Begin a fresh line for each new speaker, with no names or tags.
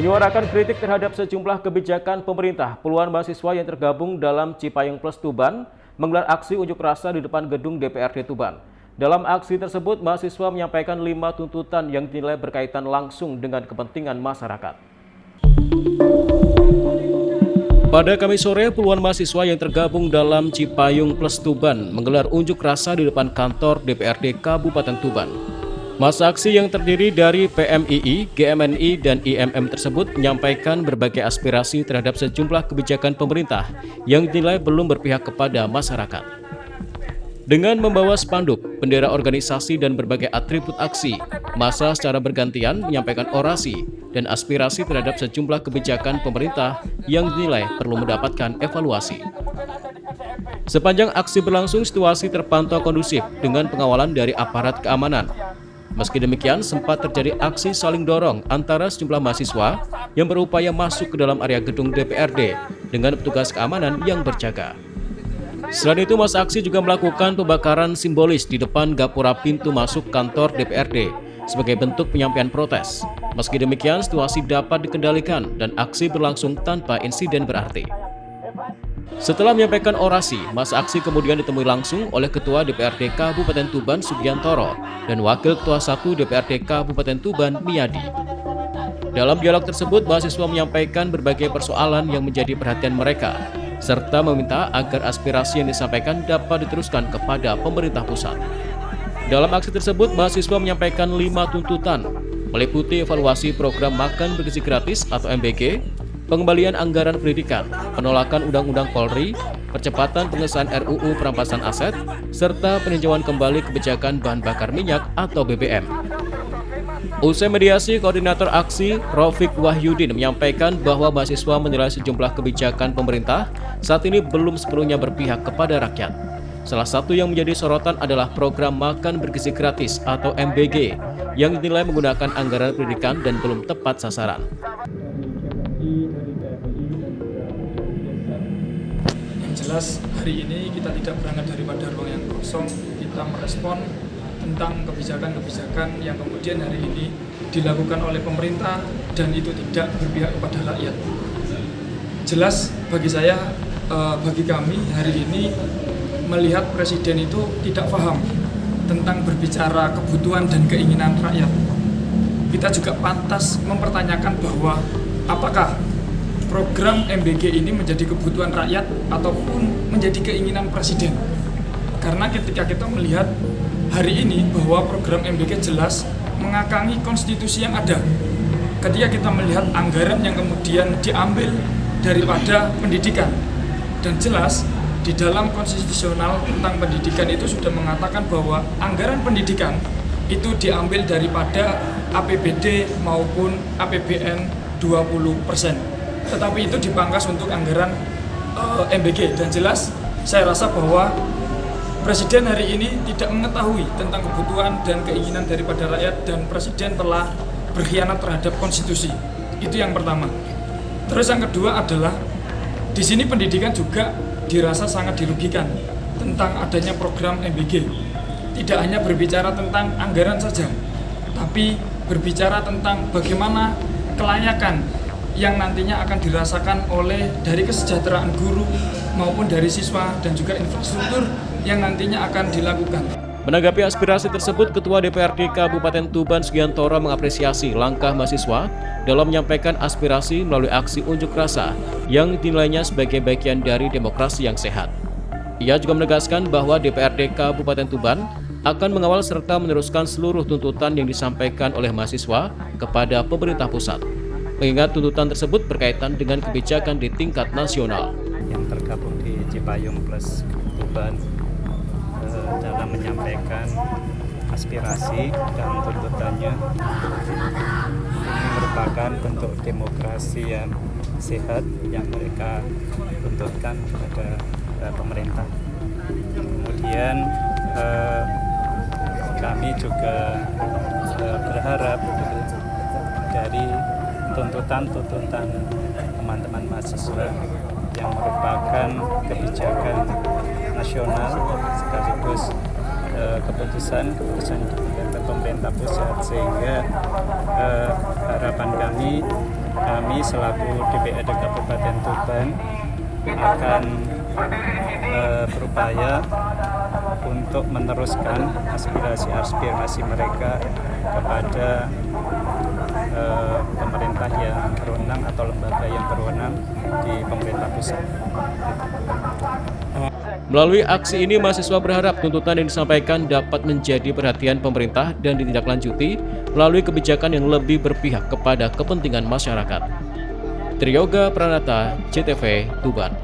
Menyuarakan kritik terhadap sejumlah kebijakan pemerintah, puluhan mahasiswa yang tergabung dalam Cipayung Plus Tuban menggelar aksi unjuk rasa di depan gedung DPRD Tuban. Dalam aksi tersebut, mahasiswa menyampaikan 5 tuntutan yang dinilai berkaitan langsung dengan kepentingan masyarakat. Pada Kamis sore, puluhan mahasiswa yang tergabung dalam Cipayung Plus Tuban menggelar unjuk rasa di depan kantor DPRD Kabupaten Tuban. Masa aksi yang terdiri dari PMII, GMNI, dan IMM tersebut menyampaikan berbagai aspirasi terhadap sejumlah kebijakan pemerintah yang dinilai belum berpihak kepada masyarakat. Dengan membawa spanduk, bendera organisasi, dan berbagai atribut aksi, massa secara bergantian menyampaikan orasi dan aspirasi terhadap sejumlah kebijakan pemerintah yang dinilai perlu mendapatkan evaluasi. Sepanjang aksi berlangsung, situasi terpantau kondusif dengan pengawalan dari aparat keamanan. Meski demikian, sempat terjadi aksi saling dorong antara sejumlah mahasiswa yang berupaya masuk ke dalam area gedung DPRD dengan petugas keamanan yang berjaga. Selain itu, massa aksi juga melakukan pembakaran simbolis di depan gapura pintu masuk kantor DPRD sebagai bentuk penyampaian protes. Meski demikian, situasi dapat dikendalikan dan aksi berlangsung tanpa insiden berarti. Setelah menyampaikan orasi, massa aksi kemudian ditemui langsung oleh Ketua DPRD Kabupaten Tuban Sugiantoro dan Wakil Ketua 1 DPRD Kabupaten Tuban Miyadi. Dalam dialog tersebut, mahasiswa menyampaikan berbagai persoalan yang menjadi perhatian mereka, serta meminta agar aspirasi yang disampaikan dapat diteruskan kepada pemerintah pusat. Dalam aksi tersebut, mahasiswa menyampaikan 5 tuntutan, meliputi evaluasi program makan bergizi gratis atau MBG, pengembalian anggaran pendidikan, penolakan Undang-Undang Polri, percepatan pengesahan RUU perampasan aset, serta peninjauan kembali kebijakan bahan bakar minyak atau BBM. Usai mediasi, koordinator aksi Raufik Wahyudin menyampaikan bahwa mahasiswa menilai sejumlah kebijakan pemerintah saat ini belum sepenuhnya berpihak kepada rakyat. Salah satu yang menjadi sorotan adalah program makan bergizi gratis atau MBG yang dinilai menggunakan anggaran pendidikan dan belum tepat sasaran.
Yang jelas, hari ini kita tidak berangkat daripada ruang yang kosong. Kita merespon tentang kebijakan-kebijakan yang kemudian hari ini dilakukan oleh pemerintah dan itu tidak berpihak kepada rakyat. Jelas bagi saya, bagi kami hari ini melihat Presiden itu tidak paham tentang berbicara kebutuhan dan keinginan rakyat. Kita juga pantas mempertanyakan bahwa apakah program MBG ini menjadi kebutuhan rakyat ataupun menjadi keinginan Presiden. Karena ketika kita melihat hari ini bahwa program MBG jelas mengakangi konstitusi yang ada. Ketika kita melihat anggaran yang kemudian diambil daripada pendidikan. Dan jelas di dalam konstitusional tentang pendidikan itu sudah mengatakan bahwa anggaran pendidikan itu diambil daripada APBD maupun APBN 20%. Tetapi itu dipangkas untuk anggaran MBG. Dan jelas saya rasa bahwa Presiden hari ini tidak mengetahui tentang kebutuhan dan keinginan daripada rakyat dan Presiden telah berkhianat terhadap konstitusi. Itu yang pertama. Terus yang kedua adalah di sini pendidikan juga dirasa sangat dirugikan tentang adanya program MBG. Tidak hanya berbicara tentang anggaran saja, tapi berbicara tentang bagaimana kelayakan yang nantinya akan dirasakan oleh dari kesejahteraan guru maupun dari siswa dan juga infrastruktur yang nantinya akan dilakukan.
Menanggapi aspirasi tersebut, Ketua DPRD Kabupaten Tuban Sugiantoro mengapresiasi langkah mahasiswa dalam menyampaikan aspirasi melalui aksi unjuk rasa yang dinilainya sebagai bagian dari demokrasi yang sehat. Ia juga menegaskan bahwa DPRD Kabupaten Tuban akan mengawal serta meneruskan seluruh tuntutan yang disampaikan oleh mahasiswa kepada pemerintah pusat, mengingat tuntutan tersebut berkaitan dengan kebijakan di tingkat nasional.
Yang tergabung di Cipayung Plus Tuban dalam menyampaikan aspirasi dan tuntutannya, ini merupakan bentuk demokrasi yang sehat yang mereka tuntutkan kepada pemerintah. Kemudian kami juga berharap dari tuntutan-tuntutan teman-teman mahasiswa yang merupakan kebijakan nasional sekaligus keputusan yang diambil pemerintah pusat, sehingga harapan kami selaku DPRD Kabupaten Tuban akan berupaya untuk meneruskan aspirasi mereka kepada pemerintah yang berwenang atau lembaga yang berwenang di pemerintah pusat.
Melalui aksi ini, mahasiswa berharap tuntutan yang disampaikan dapat menjadi perhatian pemerintah dan ditindaklanjuti melalui kebijakan yang lebih berpihak kepada kepentingan masyarakat. Triyoga Pranata, CTV, Tuban.